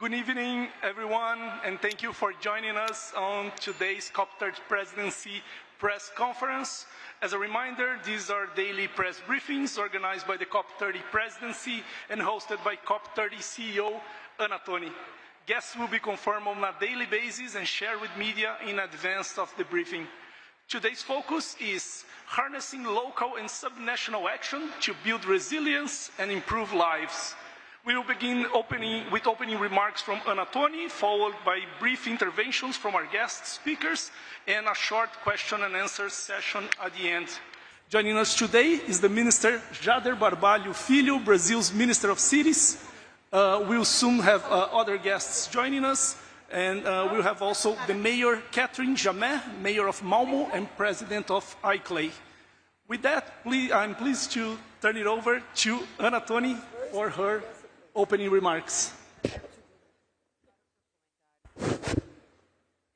Good evening, everyone, and thank you for joining us on today's COP30 Presidency Press Conference. As a reminder, these are daily press briefings organized by the COP30 Presidency and hosted by COP30 CEO Ana Toni. Guests will be confirmed on a daily basis and shared with media in advance of the briefing. Today's focus is harnessing local and subnational action to build resilience and improve lives. We will begin with opening remarks from Ana Toni, followed by brief interventions from our guest speakers, and a short question and answer session at the end. Joining us today is the Minister Jader Barbalho Filho, Brazil's Minister of Cities. We'll soon have other guests joining us, and we'll have also the Mayor Katrin Jammeh, Mayor of Malmo and President of ICLEI. With that, I'm pleased to turn it over to Ana Toni for her opening remarks.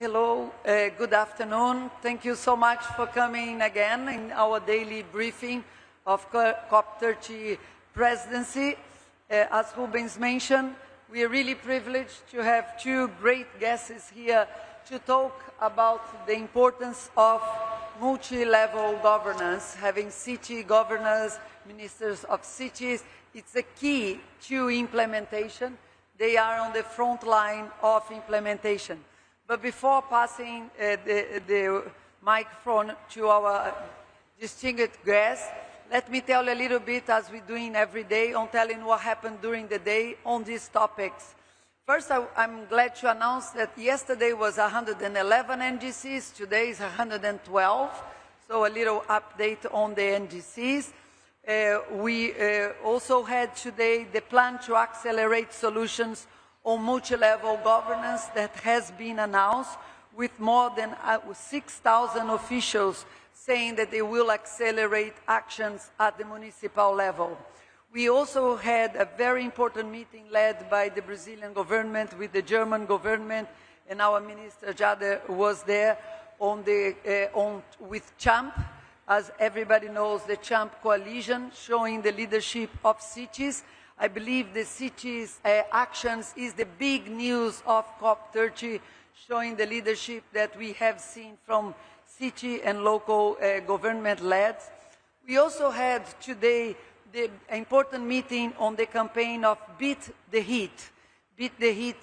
Hello, good afternoon. Thank you so much for coming again in our daily briefing of COP30 Presidency. As Rubens mentioned, we are really privileged to have two great guests here to talk about the importance of multi-level governance, having city governors, ministers of cities. It's a key to implementation. They are on the front line of implementation. But before passing the microphone to our distinguished guest, let me tell a little bit, as we're doing every day, on telling what happened during the day on these topics. First, I'm glad to announce that yesterday was 111 NDCs, today is 112, so a little update on the NDCs. We also had today the plan to accelerate solutions on multi-level governance that has been announced, with more than 6,000 officials saying that they will accelerate actions at the municipal level. We also had a very important meeting led by the Brazilian government with the German government, and our Minister Jader was there with CHAMP. As everybody knows, the CHAMP coalition, showing the leadership of cities. I believe the cities' actions is the big news of COP30, showing the leadership that we have seen from city and local government-led. We also had today the important meeting on the campaign of Beat the Heat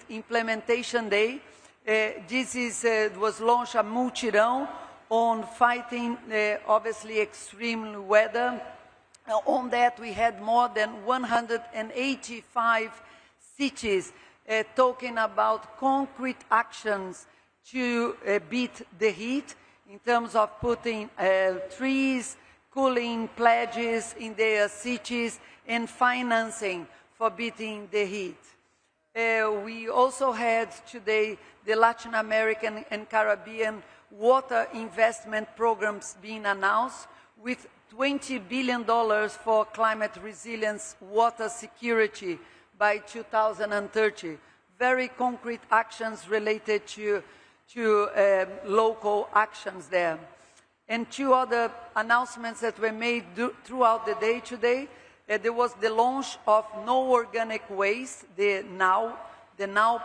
Implementation Day. Was launched a multirão on fighting, obviously, extreme weather. On that, we had more than 185 cities talking about concrete actions to beat the heat in terms of putting trees, cooling pledges in their cities, and financing for beating the heat. We also had today the Latin American and Caribbean water investment programs being announced, with $20 billion for climate resilience, water security by 2030. Very concrete actions related to local actions there. And two other announcements that were made throughout the day today. There was the launch of No Organic Waste, the NOW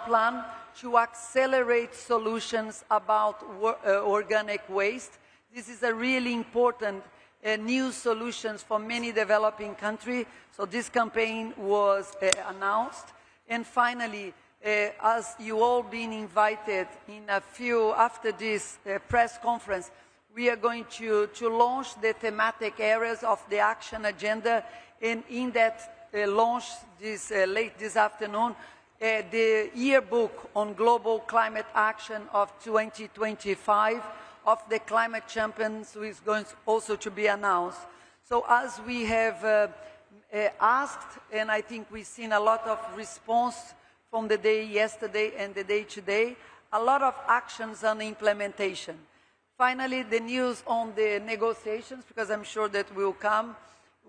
plan, to accelerate solutions about organic waste. This is a really important new solutions for many developing countries. So this campaign was announced. And finally, as you all been invited after this press conference, we are going to launch the thematic areas of the action agenda. And in that launch late this afternoon, the yearbook on global climate action of 2025 of the climate champions is going also to be announced. So as we have asked, and I think we've seen a lot of response from the day yesterday and the day today, a lot of actions on implementation. Finally, the news on the negotiations, because I'm sure that will come.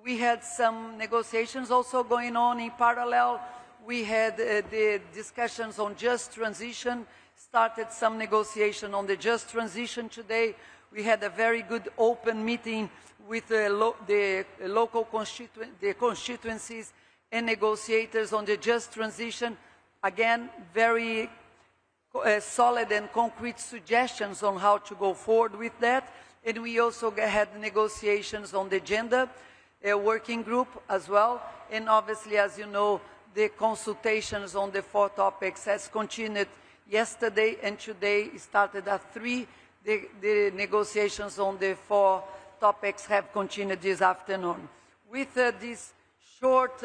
We had some negotiations also going on in parallel. We had the discussions on just transition, started some negotiation on the just transition today. We had a very good open meeting with the local constituencies and negotiators on the just transition. again, very solid and concrete suggestions on how to go forward with that. And we also had negotiations on the gender working group as well. And obviously, as you know, the consultations on the 4 topics has continued yesterday, and today started at 3. The negotiations on the 4 topics have continued this afternoon. With this short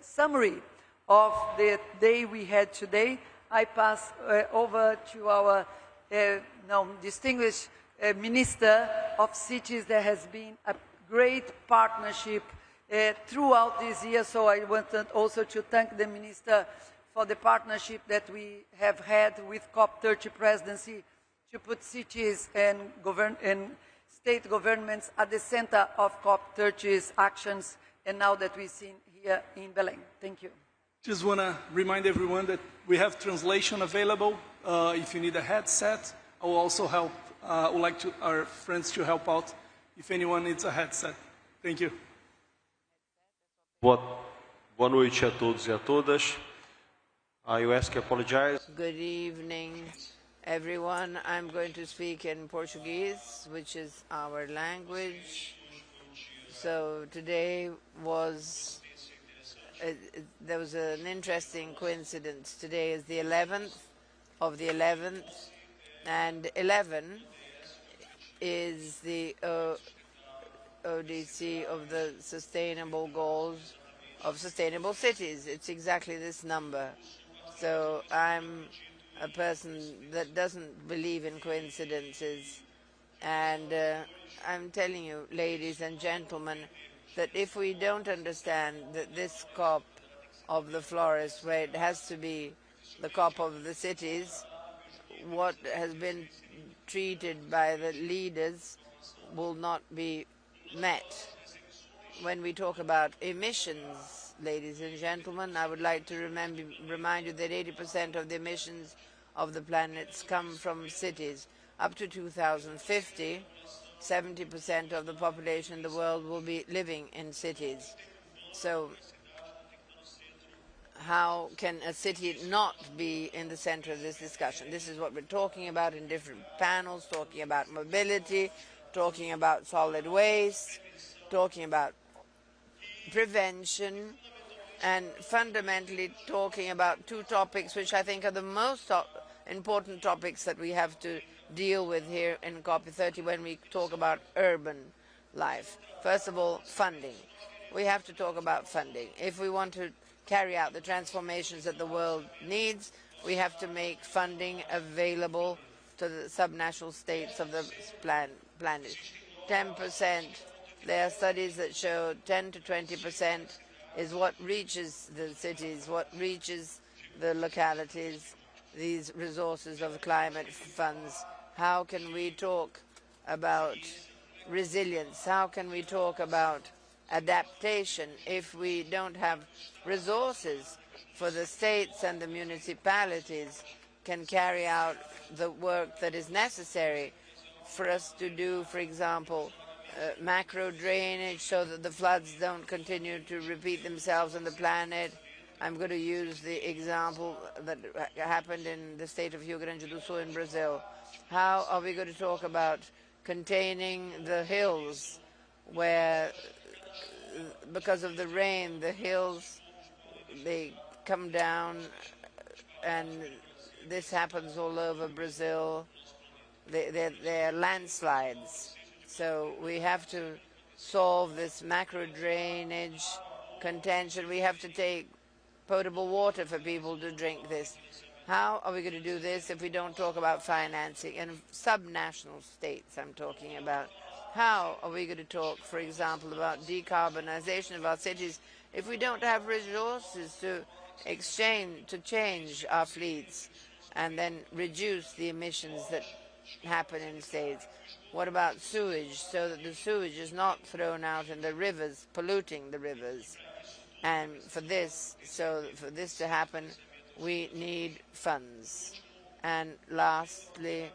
summary of the day we had today, I pass over to our distinguished Minister of Cities. There has been a great partnership throughout this year, so I wanted also to thank the Minister for the partnership that we have had with COP30 presidency to put cities and state governments at the center of COP30's actions, and now that we've seen here in Belem. Thank you. Just want to remind everyone that we have translation available. If you need a headset, I will also help. Would like our friends to help out if anyone needs a headset. Thank you. Boa noite a todos e a todas. I ask to apologize. Good evening, everyone. I'm going to speak in Portuguese, which is our language. So today was, there was an interesting coincidence. Today is the 11th of the 11th, and 11 is the ODC of the Sustainable Goals of Sustainable Cities. It's exactly this number. So I'm a person that doesn't believe in coincidences. And I'm telling you, ladies and gentlemen, that if we don't understand that this COP of the forest, where it has to be the COP of the cities, what has been treated by the leaders will not be met. When we talk about emissions, ladies and gentlemen, I would like to remind you that 80% of the emissions of the planet come from cities. Up to 2050, 70% of the population in the world will be living in cities. So how can a city not be in the center of this discussion? This is what we're talking about in different panels, talking about mobility, talking about solid waste, talking about prevention, and fundamentally talking about 2 topics which I think are the most important topics that we have to deal with here in COP30 when we talk about urban life. First of all, funding. We have to talk about funding. If we want to carry out the transformations that the world needs, we have to make funding available to the subnational states of the planet. 10%, there are studies that show 10 to 20% is what reaches the cities, what reaches the localities, these resources of climate funds. How can we talk about resilience? How can we talk about adaptation if we don't have resources for the states and the municipalities can carry out the work that is necessary for us to do, for example, macro drainage so that the floods don't continue to repeat themselves on the planet. I'm going to use the example that happened in the state of Rio Grande do Sul in Brazil. How are we going to talk about containing the hills where, because of the rain, the hills, they come down, and this happens all over Brazil. They're landslides. So we have to solve this macro drainage contention. We have to take potable water for people to drink this. How are we going to do this if we don't talk about financing? And subnational states I'm talking about. How are we going to talk, for example, about decarbonization of our cities if we don't have resources to change our fleets and then reduce the emissions that happen in states? What about sewage, so that the sewage is not thrown out in the rivers, polluting the rivers? And for this to happen, we need funds. And lastly,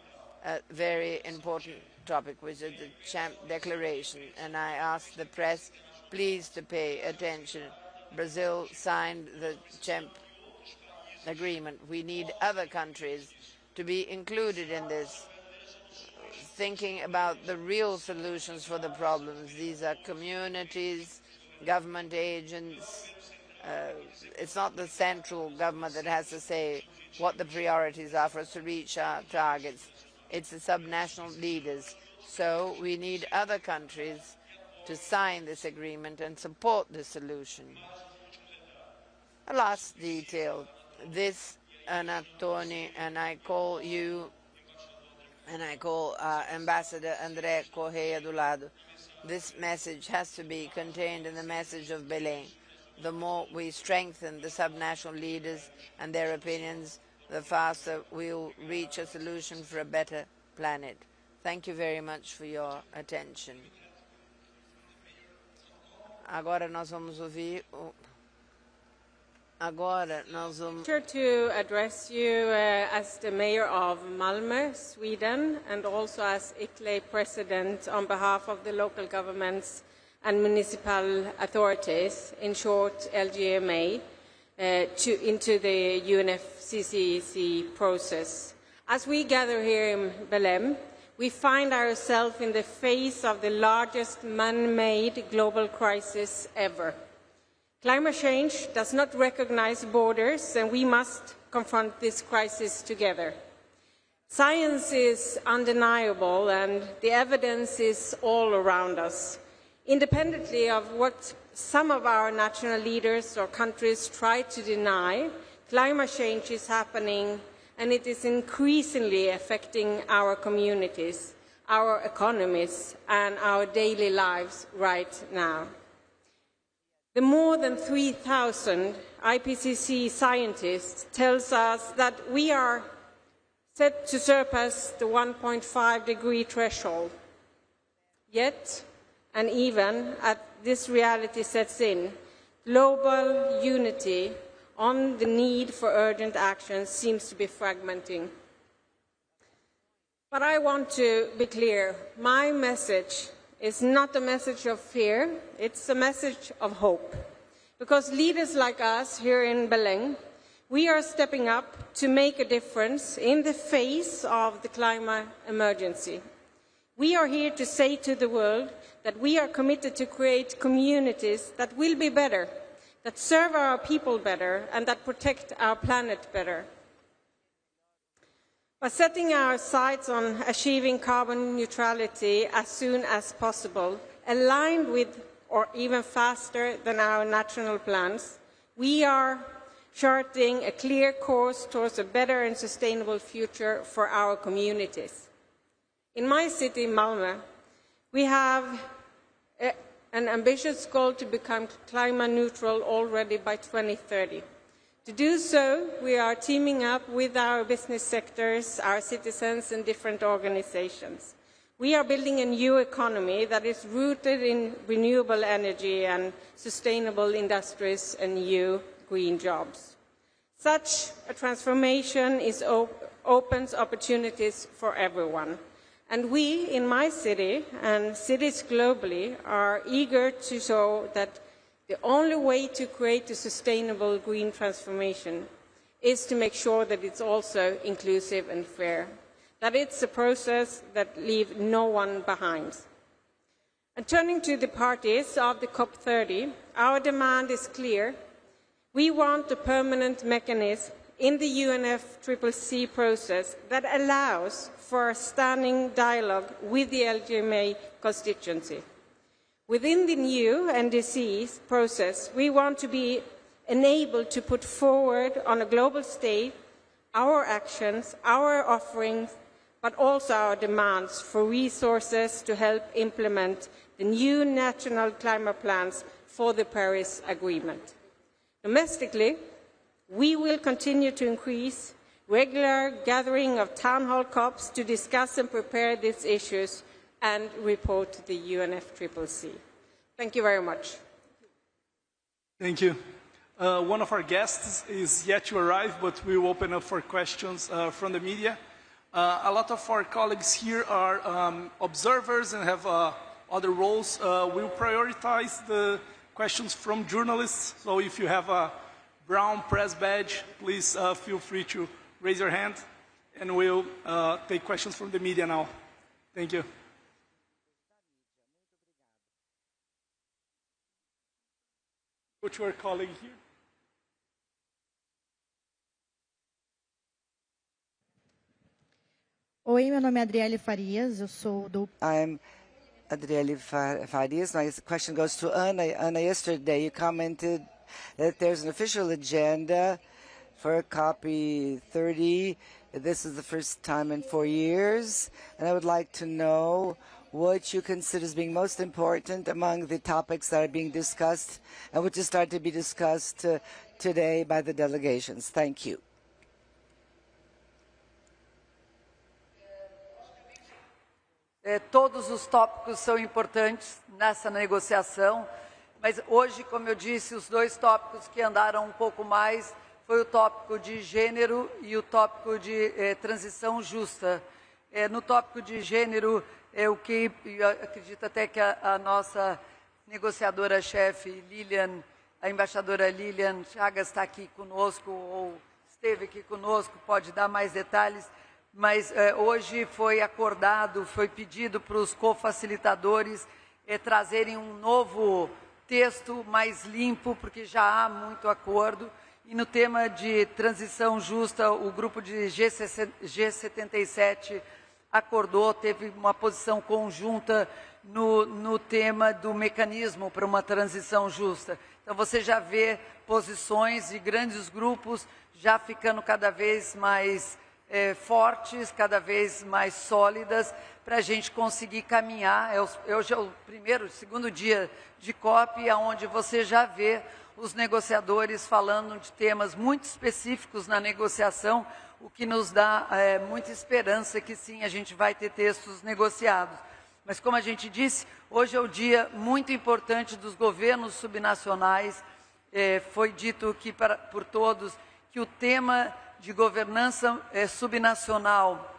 a very important topic, which is the Champ Declaration. And I ask the press, please, to pay attention. Brazil signed the Champ agreement. We need other countries to be included in this, thinking about the real solutions for the problems. These are communities, government agents. It's not the central government that has to say what the priorities are for us to reach our targets. It's the subnational leaders. So we need other countries to sign this agreement and support the solution. A last detail. This, Ana Toni, and I call you, and I call Ambassador André Correia do Lado. This message has to be contained in the message of Belem. The more we strengthen the subnational leaders and their opinions, the faster we'll reach a solution for a better planet. Thank you very much for your attention. Agora nós vamos ouvir to address you as the mayor of Malmo, Sweden, and also as ICLE president on behalf of the local governments and municipal authorities, in short LGMA, into the UNFCCC process. As we gather here in Belem, we find ourselves in the face of the largest man-made global crisis ever. Climate change does not recognize borders, and we must confront this crisis together. Science is undeniable, and the evidence is all around us. Independently of what some of our national leaders or countries try to deny, climate change is happening, and it is increasingly affecting our communities, our economies, and our daily lives right now. The more than 3,000 IPCC scientists tells us that we are set to surpass the 1.5 degree threshold. Yet, and even as this reality sets in, global unity on the need for urgent action seems to be fragmenting. But I want to be clear, my message is not a message of fear, it's a message of hope. Because leaders like us here in Belem, we are stepping up to make a difference in the face of the climate emergency. We are here to say to the world that we are committed to create communities that will be better, that serve our people better, and that protect our planet better. By setting our sights on achieving carbon neutrality as soon as possible, aligned with or even faster than our national plans, we are charting a clear course towards a better and sustainable future for our communities. In my city, Malmo, we have an ambitious goal to become climate neutral already by 2030. To do so, we are teaming up with our business sectors, our citizens, and different organizations. We are building a new economy that is rooted in renewable energy and sustainable industries and new green jobs. Such a transformation opens opportunities for everyone. And we, in my city and cities globally, are eager to show that the only way to create a sustainable green transformation is to make sure that it's also inclusive and fair, that it's a process that leaves no one behind. And turning to the parties of the COP30, our demand is clear. We want a permanent mechanism in the UNFCCC process that allows for a standing dialogue with the LGMA constituency. Within the new NDC process, we want to be enabled to put forward on a global stage our actions, our offerings, but also our demands for resources to help implement the new national climate plans for the Paris Agreement. Domestically, we will continue to increase regular gathering of town hall COPs to discuss and prepare these issues and report to the UNFCCC. Thank you very much. Thank you. One of our guests is yet to arrive, but we will open up for questions from the media. A lot of our colleagues here are observers and have other roles. We'll prioritize the questions from journalists. So if you have a brown press badge, please feel free to raise your hand, and we'll take questions from the media now. Thank you. Go to our colleague here. Oi, meu nome é Adriele Farias, eu sou do... I'm Adriele Farias. My question goes to Ana. Ana, yesterday you commented that there's an official agenda for COP30. This is the first time in 4 years, and I would like to know what you consider as being most important among the topics that are being discussed and which is starting to be discussed today by the delegations. Thank you. Todos os tópicos são importantes nessa negociação, mas hoje, como eu disse, os dois tópicos que andaram um pouco mais foi o tópico de gênero e o tópico de transição justa. No tópico de gênero, o que eu acredito até que a nossa negociadora-chefe, Lilian, a embaixadora Lilian Chagas está aqui conosco, ou esteve aqui conosco, pode dar mais detalhes, mas hoje foi acordado, foi pedido para os cofacilitadores trazerem um novo texto mais limpo, porque já há muito acordo. E no tema de transição justa, o grupo de G77 acordou, teve uma posição conjunta no tema do mecanismo para uma transição justa. Então você já vê posições de grandes grupos já ficando cada vez mais fortes, cada vez mais sólidas, para a gente conseguir caminhar. Hoje é o segundo dia de COP, onde você já vê os negociadores falando de temas muito específicos na negociação, o que nos dá muita esperança que sim, a gente vai ter textos negociados. Mas como a gente disse, hoje é o dia muito importante dos governos subnacionais. Foi dito que por todos que o tema de governança subnacional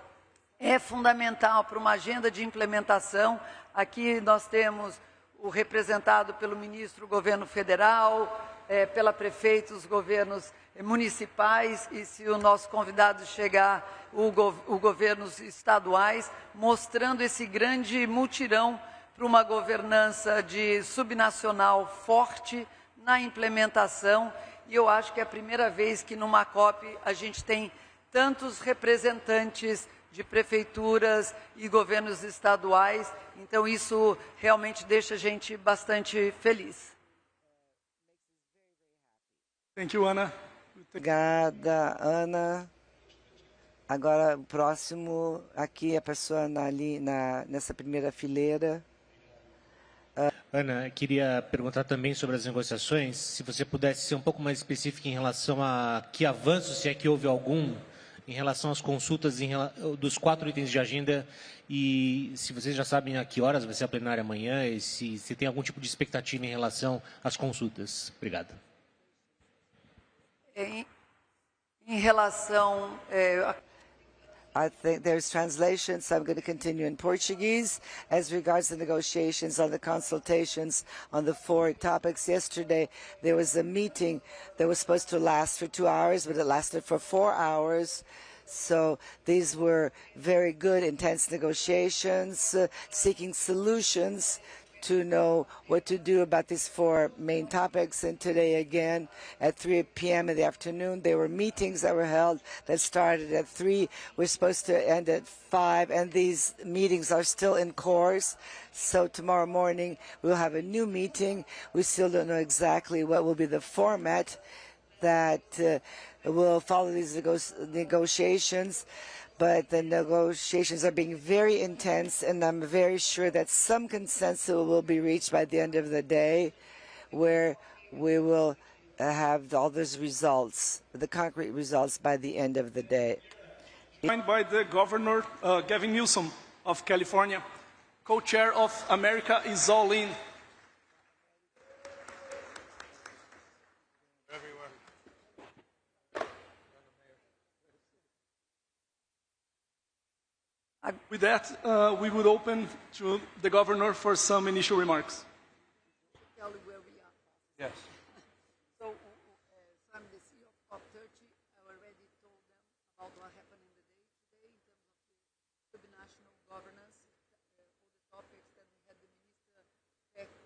é fundamental para uma agenda de implementação. Aqui nós temos o representado pelo ministro, o governo federal, pela prefeita, os governos municipais, e se o nosso convidado chegar, os governos estaduais, mostrando esse grande mutirão para uma governança de subnacional forte na implementação. E eu acho que é a primeira vez que numa COP a gente tem tantos representantes de prefeituras e governos estaduais. Então isso realmente deixa a gente bastante feliz. Thank you, Ana. Obrigada, Ana. Agora o próximo, aqui a pessoa nessa primeira fileira. Ana, queria perguntar também sobre as negociações, se você pudesse ser um pouco mais específica em relação a que avanços, se é que houve algum, em relação às consultas dos 4 itens de agenda, e se vocês já sabem a que horas vai ser a plenária amanhã, e se tem algum tipo de expectativa em relação às consultas. Obrigado. Em relação... I think there's translation, so I'm going to continue in Portuguese. As regards the negotiations on the consultations on the 4 topics, yesterday there was a meeting that was supposed to last for 2 hours, but it lasted for 4 hours. So these were very good, intense negotiations, seeking solutions to know what to do about these 4 main topics. And today again at 3 p.m. in the afternoon, there were meetings that were held that started at 3. We're supposed to end at 5, and these meetings are still in course. So tomorrow morning we'll have a new meeting. We still don't know exactly what will be the format that will follow these negotiations. But the negotiations are being very intense, and I'm very sure that some consensus will be reached by the end of the day, where we will have all those results, the concrete results, by the end of the day. Joined by the Governor Gavin Newsom of California, co-chair of America is All In. With that, we would open to the Governor for some initial remarks. Tell you where we are. Yes. So some what happened in the day today in terms of the subnational governance, all the topics that we had the minister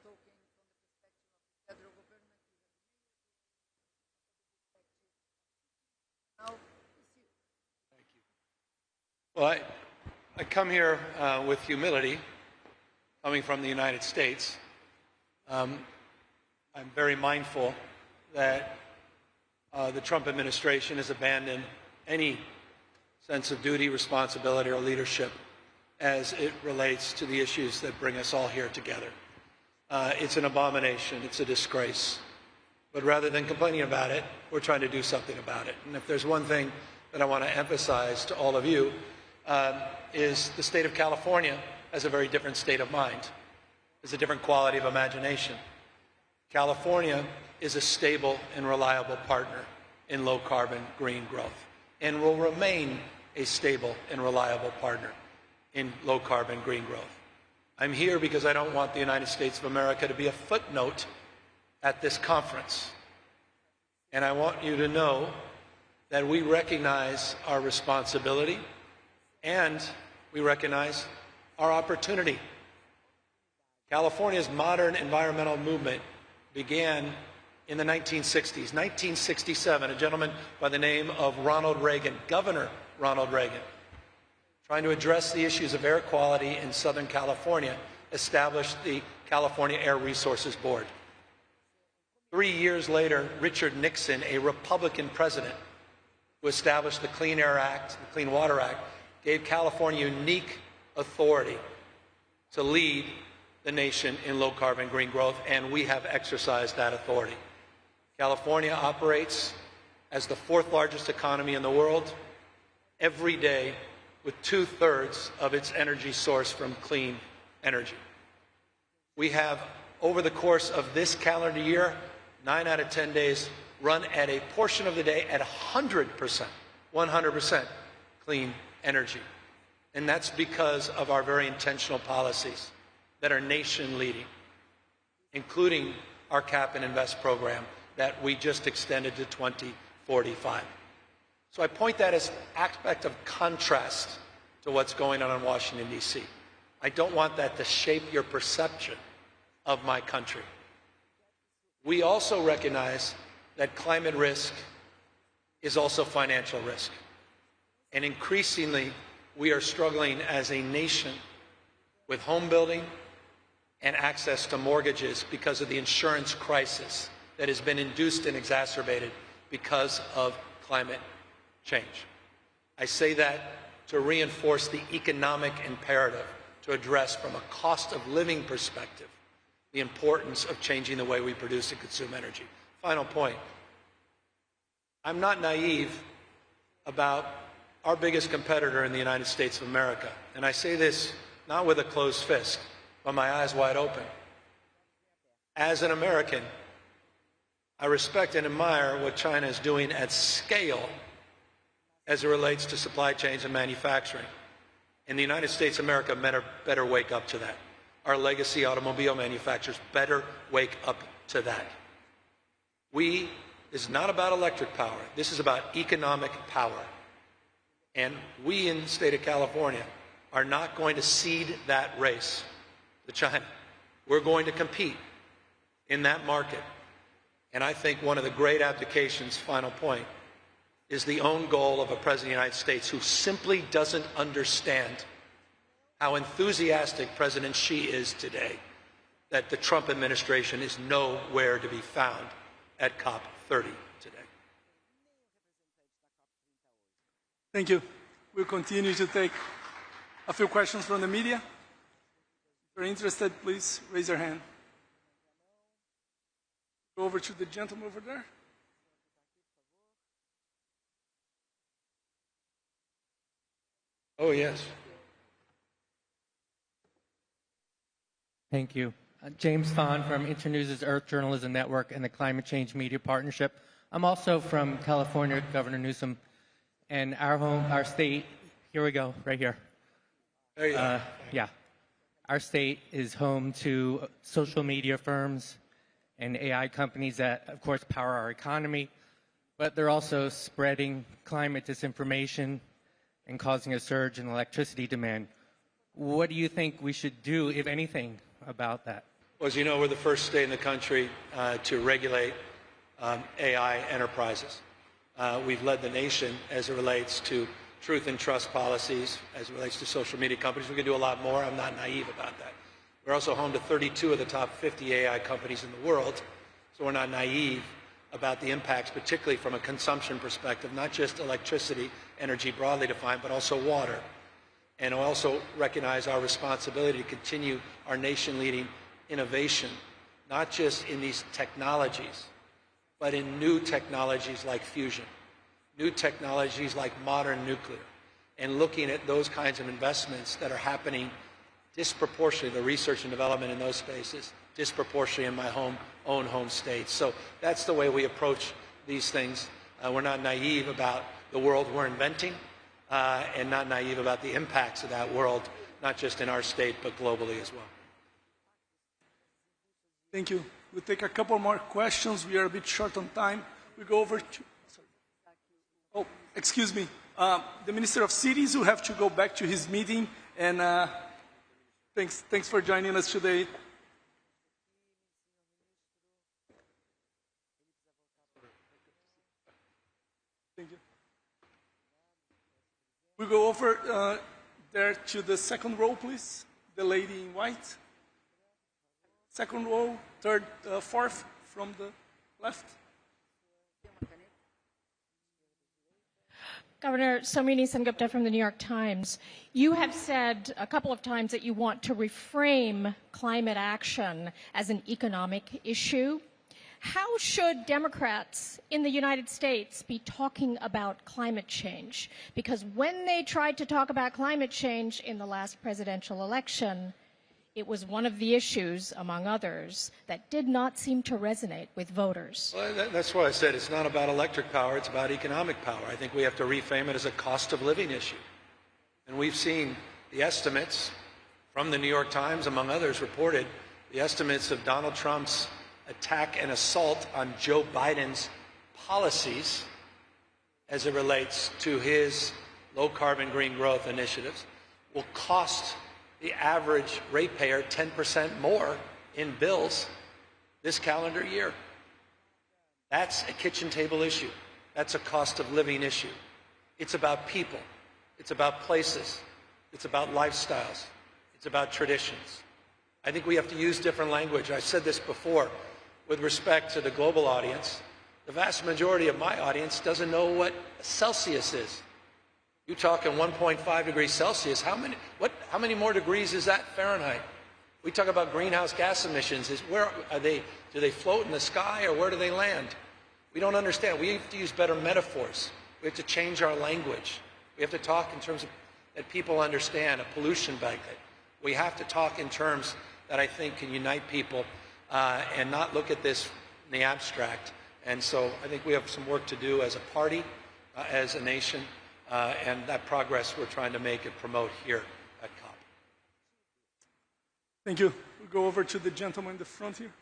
talking from the perspective of the federal government. Now, it's you. Thank you. Well, I come here with humility, coming from the United States. I'm very mindful that the Trump administration has abandoned any sense of duty, responsibility, or leadership as it relates to the issues that bring us all here together. It's an abomination. It's a disgrace. But rather than complaining about it, we're trying to do something about it. And if there's one thing that I want to emphasize to all of you, is the state of California has a very different state of mind. There's a different quality of imagination. California is a stable and reliable partner in low-carbon green growth and will remain a stable and reliable partner in low-carbon green growth. I'm here because I don't want the United States of America to be a footnote at this conference. And I want you to know that we recognize our responsibility and we recognize our opportunity. California's modern environmental movement began in the 1960s. 1967, a gentleman by the name of Ronald Reagan, Governor Ronald Reagan, trying to address the issues of air quality in Southern California, established the California Air Resources Board. 3 years later, Richard Nixon, a Republican president, who established the Clean Air Act, the Clean Water Act, gave California unique authority to lead the nation in low-carbon green growth, and we have exercised that authority. California operates as the fourth largest economy in the world every day with 2/3 of its energy sourced from clean energy. We have, over the course of this calendar year, 9 out of 10 days run at a portion of the day at 100% clean energy. And that's because of our very intentional policies that are nation-leading, including our Cap and Invest program that we just extended to 2045. So I point that as an aspect of contrast to what's going on in Washington, D.C. I don't want that to shape your perception of my country. We also recognize that climate risk is also financial risk. And increasingly, we are struggling as a nation with home building and access to mortgages because of the insurance crisis that has been induced and exacerbated because of climate change. I say that to reinforce the economic imperative to address from a cost of living perspective the importance of changing the way we produce and consume energy. Final point. I'm not naive about our biggest competitor in the United States of America. And I say this not with a closed fist, but my eyes wide open. As an American, I respect and admire what China is doing at scale as it relates to supply chains and manufacturing. And the United States of America better wake up to that. Our legacy automobile manufacturers better wake up to that. This is not about electric power. This is about economic power. And we in the state of California are not going to cede that race to China. We're going to compete in that market. And I think one of the great abdications, final point, is the own goal of a president of the United States who simply doesn't understand how enthusiastic President Xi is today, that the Trump administration is nowhere to be found at COP30 today. Thank you. We'll continue to take a few questions from the media. If you're interested, please raise your hand. Go over to the gentleman over there. Oh, yes. Thank you. James Fahn from Internews' Earth Journalism Network and the Climate Change Media Partnership. I'm also from California, Governor Newsom, and our state, here we go, right here. There you go. Yeah. Our state is home to social media firms and AI companies that, of course, power our economy. but they're also spreading climate disinformation and causing a surge in electricity demand. What do you think we should do, if anything, about that? Well, as you know, we're the first state in the country to regulate AI enterprises. We've led the nation as it relates to truth and trust policies, as it relates to social media companies. We can do a lot more. I'm not naive about that. We're also home to 32 of the top 50 AI companies in the world, so we're not naive about the impacts, particularly from a consumption perspective, not just electricity, energy broadly defined, but also water. And we also recognize our responsibility to continue our nation-leading innovation, not just in these technologies, but in new technologies like fusion, new technologies like modern nuclear, and looking at those kinds of investments that are happening disproportionately, the research and development in those spaces, disproportionately in my own home state. So that's the way we approach these things. We're not naive about the world we're inventing, and not naive about the impacts of that world, not just in our state, but globally as well. Thank you. We'll take a couple more questions. We are a bit short on time. We go over to... Oh, excuse me. The Minister of Cities will have to go back to his meeting, and thanks for joining us today. Thank you. We go over there to the second row, please. The lady in white. Second row, third, fourth from the left. Governor Newsom Katrin from the New York Times, you have said a couple of times that you want to reframe climate action as an economic issue. How should Democrats in the United States be talking about climate change? Because when they tried to talk about climate change in the last presidential election, it was one of the issues, among others, that did not seem to resonate with voters. Well, that's why I said it's not about electric power, it's about economic power. I think we have to reframe it as a cost of living issue. And we've seen the estimates from the New York Times, among others, reported the estimates of Donald Trump's attack and assault on Joe Biden's policies as it relates to his low-carbon green growth initiatives will cost the average ratepayer 10% more in bills this calendar year. That's a kitchen table issue. That's a cost of living issue. It's about people. It's about places. It's about lifestyles. It's about traditions. I think we have to use different language. I said this before with respect to the global audience. The vast majority of my audience doesn't know what Celsius is. You talking 1.5 degrees Celsius, how many more degrees is that Fahrenheit? We talk about greenhouse gas emissions. Where are they? Do they float in the sky or where do they land? We don't understand. We have to use better metaphors. We have to change our language. We have to talk in terms of that people understand, a pollution bucket. We have to talk in terms that I think can unite people and not look at this in the abstract. And so I think we have some work to do as a party, as a nation, and that progress we're trying to make and promote here at COP. Thank you. We'll go over to the gentleman in the front here.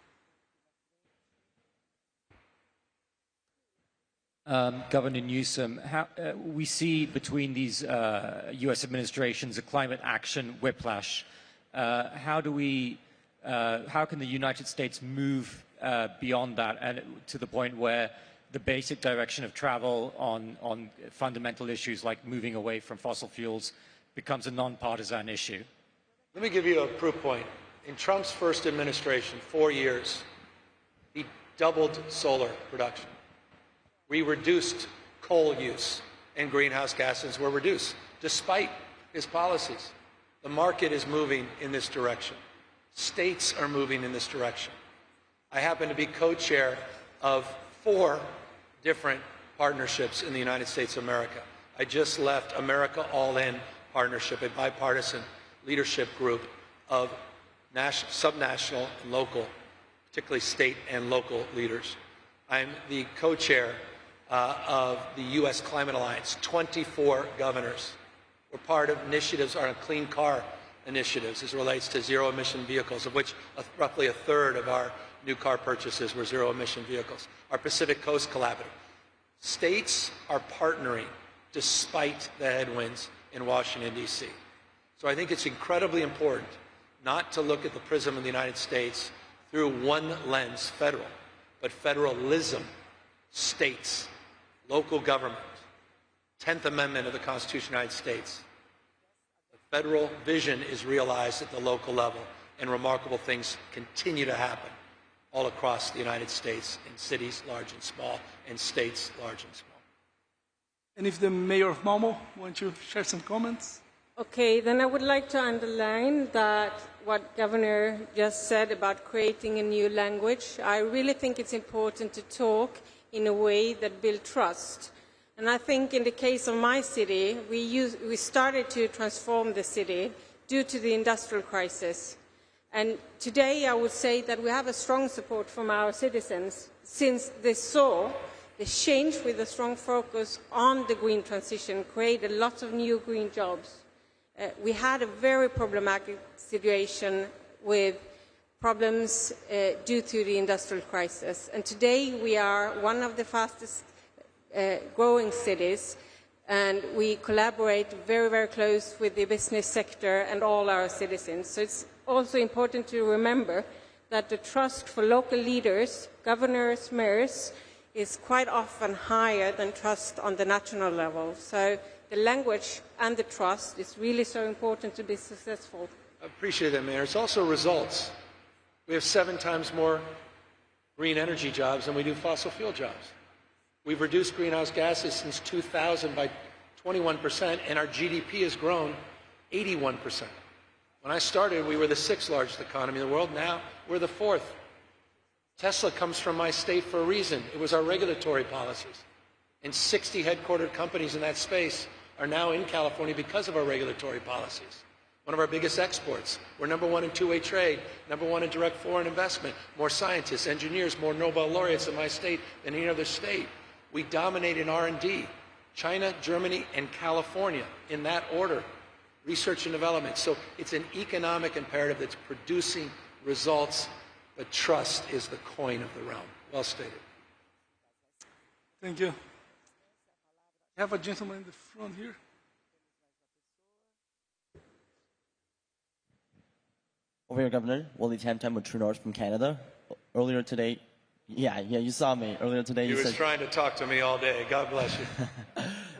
Governor Newsom, we see between these U.S. administrations a climate action whiplash. How can the United States move beyond that and to the point where the basic direction of travel on fundamental issues like moving away from fossil fuels becomes a nonpartisan issue? Let me give you a proof point. In Trump's first administration, 4 years, he doubled solar production. We reduced coal use and greenhouse gases were reduced, despite his policies. The market is moving in this direction. States are moving in this direction. I happen to be co-chair of 4 different partnerships in the United States of America. I just left America All In Partnership, a bipartisan leadership group of subnational and local, particularly state and local leaders. I'm the co-chair of the U.S. Climate Alliance, 24 governors. We're part of initiatives, our clean car initiatives as it relates to zero-emission vehicles, of which roughly 1/3 of our new car purchases were zero-emission vehicles. Our Pacific Coast Collaborative. States are partnering despite the headwinds in Washington, D.C. So I think it's incredibly important not to look at the prism of the United States through one lens, federal, but federalism, states, local government, 10th Amendment of the Constitution of the United States. The federal vision is realized at the local level, and remarkable things continue to happen all across the United States, in cities large and small, and states large and small. And if the mayor of Malmo wants to share some comments? Okay, then I would like to underline that what Governor just said about creating a new language. I really think it's important to talk in a way that builds trust. And I think in the case of my city, we started to transform the city due to the industrial crisis. And today I would say that we have a strong support from our citizens since they saw the change with a strong focus on the green transition created lots of new green jobs. We had a very problematic situation with problems due to the industrial crisis. And today we are one of the fastest growing cities, and we collaborate very, very close with the business sector and all our citizens. So it's also important to remember that the trust for local leaders, governors, mayors, is quite often higher than trust on the national level. So the language and the trust is really so important to be successful. I appreciate that, Mayor. It's also results. We have 7 times more green energy jobs than we do fossil fuel jobs. We've reduced greenhouse gases since 2000 by 21%, and our GDP has grown 81%. When I started, we were the 6th largest economy in the world. Now we're the 4th. Tesla comes from my state for a reason. It was our regulatory policies. And 60 headquartered companies in that space are now in California because of our regulatory policies. One of our biggest exports. We're #1 in two-way trade, #1 in direct foreign investment, more scientists, engineers, more Nobel laureates in my state than any other state. We dominate in R&D. China, Germany, and California, in that order. Research and development. So it's an economic imperative that's producing results, but trust is the coin of the realm. Well stated. Thank you. I have a gentleman in the front here. Over here, Governor. Wally Tamtam with True North from Canada. Earlier today, yeah, you saw me. Earlier today, He was trying to talk to me all day. God bless you.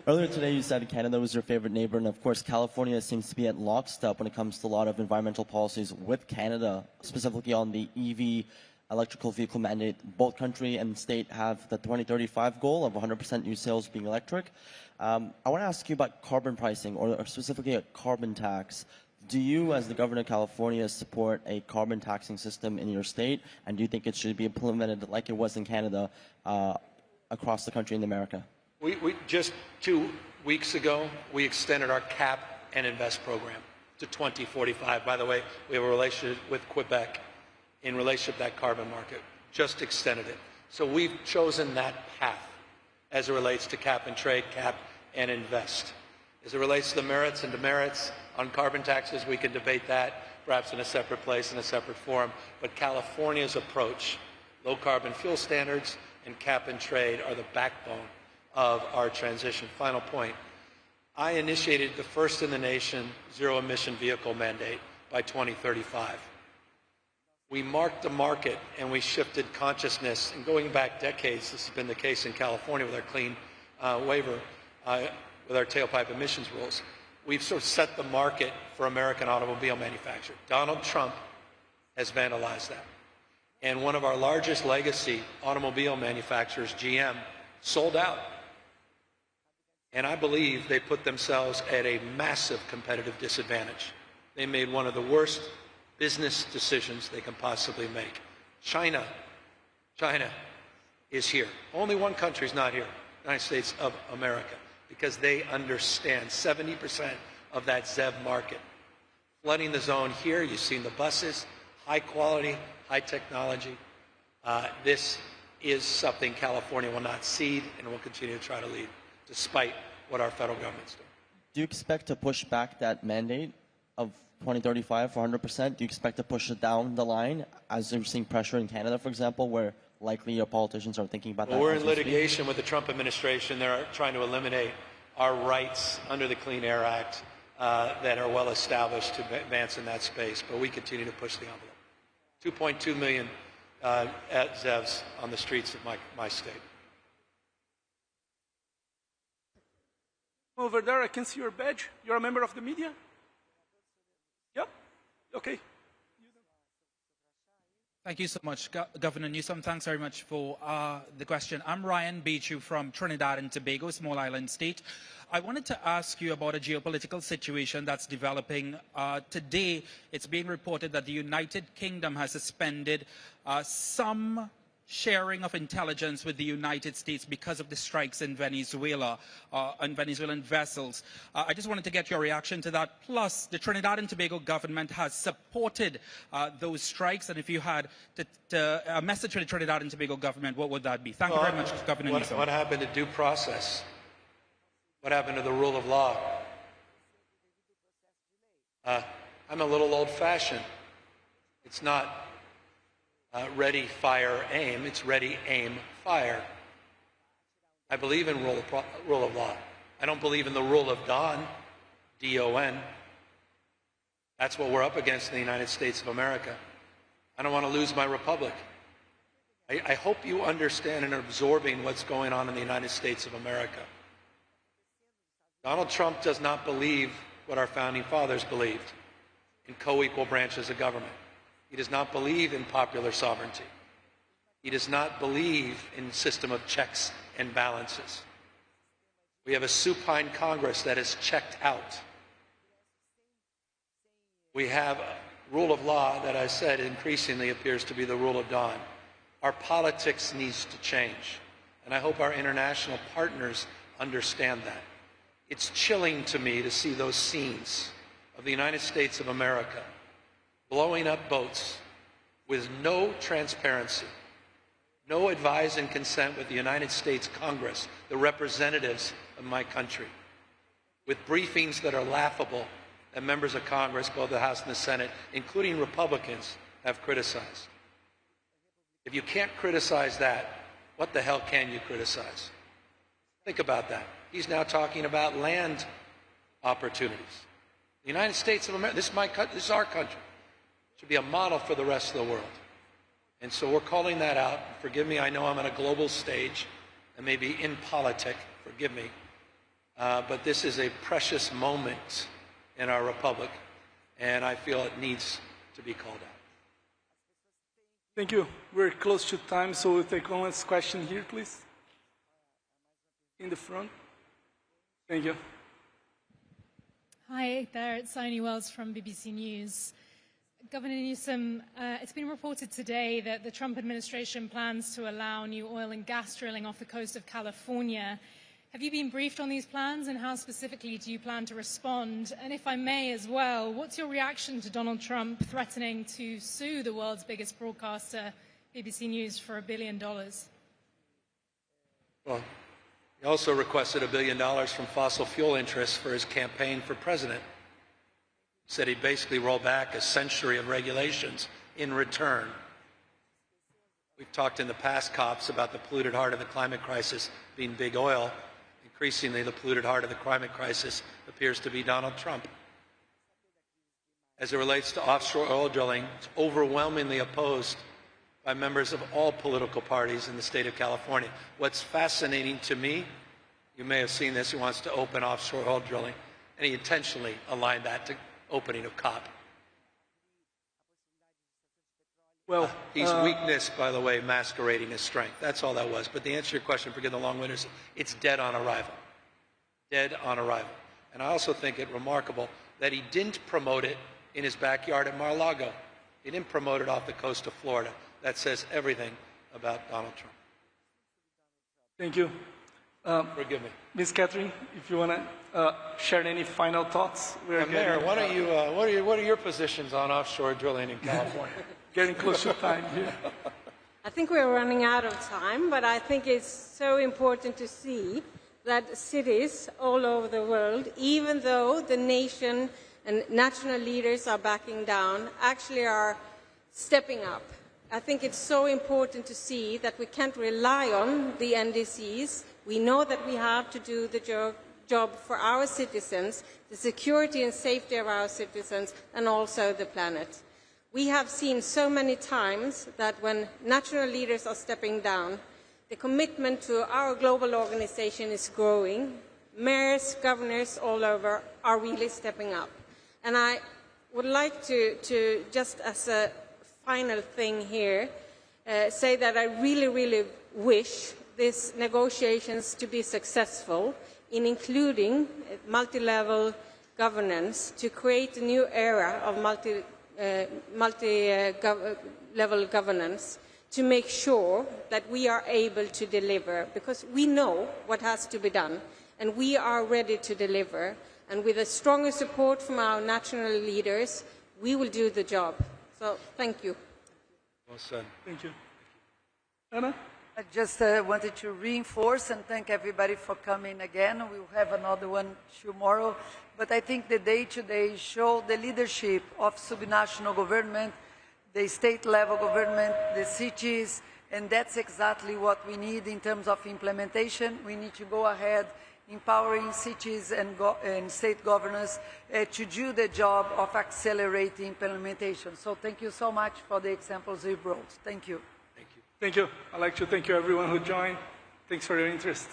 Earlier today, you said Canada was your favorite neighbor, and of course, California seems to be at lockstep when it comes to a lot of environmental policies with Canada, specifically on the EV electrical vehicle mandate. Both country and state have the 2035 goal of 100% new sales being electric. I want to ask you about carbon pricing, or specifically a carbon tax. Do you, as the governor of California, support a carbon taxing system in your state, and do you think it should be implemented like it was in Canada across the country in America? We just 2 weeks ago, we extended our cap and invest program to 2045. By the way, we have a relationship with Quebec in relationship to that carbon market. Just extended it. So we've chosen that path as it relates to cap and trade, cap and invest. As it relates to the merits and demerits on carbon taxes, we can debate that perhaps in a separate place, in a separate forum. But California's approach, low carbon fuel standards and cap and trade, are the backbone of our transition. Final point. I initiated the first in the nation zero emission vehicle mandate by 2035. We marked the market and we shifted consciousness, and going back decades, this has been the case in California with our clean waiver, with our tailpipe emissions rules. We've sort of set the market for American automobile manufacturing. Donald Trump has vandalized that. And one of our largest legacy automobile manufacturers, GM, sold out. And I believe they put themselves at a massive competitive disadvantage. They made one of the worst business decisions they can possibly make. China is here. Only one country is not here, the United States of America, because they understand 70% of that ZEV market. Flooding the zone here, you've seen the buses, high quality, high technology. This is something California will not cede and will continue to try to lead, despite what our federal government's doing. Do you expect to push back that mandate of 2035 for 100%? Do you expect to push it down the line as you're seeing pressure in Canada, for example, where likely our politicians are thinking about Well, that? we're as in we speak? litigation with the Trump administration. They're trying to eliminate our rights under the Clean Air Act that are well established to advance in that space, but we continue to push the envelope. 2.2 million ZEVs on the streets of my state. Over there, I can see your badge. You're a member of the media? Yep. Okay. Thank you so much, Governor Newsom. Thanks very much for the question. I'm Ryan Beechu from Trinidad and Tobago, small island state. I wanted to ask you about a geopolitical situation that's developing. Today, it's being reported that the United Kingdom has suspended some sharing of intelligence with the United States because of the strikes in Venezuela on Venezuelan vessels. I just wanted to get your reaction to that. Plus, the Trinidad and Tobago government has supported those strikes, and if you had a message to the Trinidad and Tobago government, what would that be? Thank you very much, Governor Newsom. What happened to due process? What happened to the rule of law? I'm a little old-fashioned. It's not ready, fire, aim. It's ready, aim, fire. I believe in rule of law. I don't believe in the rule of Don, D-O-N. That's what we're up against in the United States of America. I don't want to lose my republic. I hope you understand and are absorbing what's going on in the United States of America. Donald Trump does not believe what our founding fathers believed, in co-equal branches of government. He does not believe in popular sovereignty. He does not believe in a system of checks and balances. We have a supine Congress that is checked out. We have a rule of law that I said increasingly appears to be the rule of Don. Our politics needs to change, and I hope our international partners understand that. It's chilling to me to see those scenes of the United States of America blowing up boats with no transparency, no advise and consent with the United States Congress, the representatives of my country, with briefings that are laughable that members of Congress, both the House and the Senate, including Republicans, have criticized. If you can't criticize that, what the hell can you criticize? Think about that. He's now talking about land opportunities. The United States of America, this is our country. It should be a model for the rest of the world. And so we're calling that out. Forgive me, I know I'm on a global stage and maybe in politics, forgive me. But this is a precious moment in our republic, and I feel it needs to be called out. Thank you. We're close to time, so we'll take one last question here, please. In the front. Thank you. Hi there, it's Sony Wells from BBC News. Governor Newsom, it's been reported today that the Trump administration plans to allow new oil and gas drilling off the coast of California. Have you been briefed on these plans, and how specifically do you plan to respond? And if I may as well, what's your reaction to Donald Trump threatening to sue the world's biggest broadcaster, BBC News, for $1 billion? Well, he also requested $1 billion from fossil fuel interests for his campaign for president. He said he'd basically roll back a century of regulations in return. We've talked in the past COPs about the polluted heart of the climate crisis being big oil. Increasingly, the polluted heart of the climate crisis appears to be Donald Trump. As it relates to offshore oil drilling, it's overwhelmingly opposed by members of all political parties in the state of California. What's fascinating to me, you may have seen this, he wants to open offshore oil drilling, and he intentionally aligned that to opening of COP. Well, he's weakness, by the way, masquerading as strength. That's all that was. But the answer to your question, forgive the long winters, it's dead on arrival. Dead on arrival. And I also think it remarkable that he didn't promote it in his backyard at Mar-a-Lago. He didn't promote it off the coast of Florida. That says everything about Donald Trump. Thank you. Forgive me. Ms. Katrin, if you want to share any final thoughts. Mayor, why don't you, what are your positions on offshore drilling in California? Getting close to time here. I think we're running out of time, but I think it's so important to see that cities all over the world, even though the nation and national leaders are backing down, actually are stepping up. I think it's so important to see that we can't rely on the NDCs. We know that we have to do the job for our citizens, the security and safety of our citizens, and also the planet. We have seen so many times that when national leaders are stepping down, the commitment to our global organization is growing. Mayors, governors all over are really stepping up. And I would like to just as a final thing here, say that I really, really wish these negotiations to be successful in including multi-level governance to create a new era of multi-level governance to make sure that we are able to deliver, because we know what has to be done and we are ready to deliver, and with a stronger support from our national leaders we will do the job. So thank you. Well said. Thank you. Ana? I just wanted to reinforce and thank everybody for coming again. We'll have another one tomorrow. But I think the day today showed the leadership of subnational government, the state-level government, the cities, and that's exactly what we need in terms of implementation. We need to go ahead empowering cities and state governors to do the job of accelerating implementation. So thank you so much for the examples you brought. Thank you. Thank you. I'd like to thank you everyone who joined. Thanks for your interest.